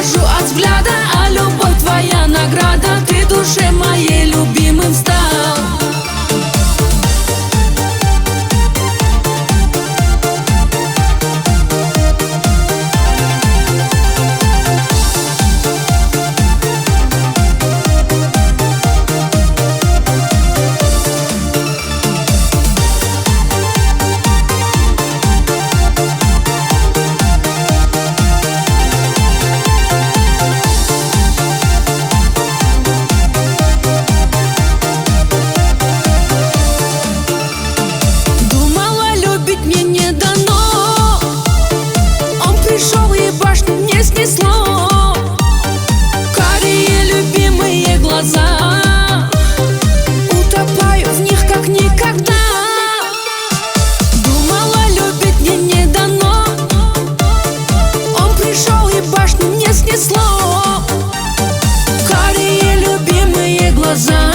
ухожу от взгляда, а любовь твоя награда. Ты душе моей любимым стал. Снесло карие любимые глаза, утопаю в них как никогда. Думала, любить мне не дано, он пришел и башню мне снесло. Карие любимые глаза.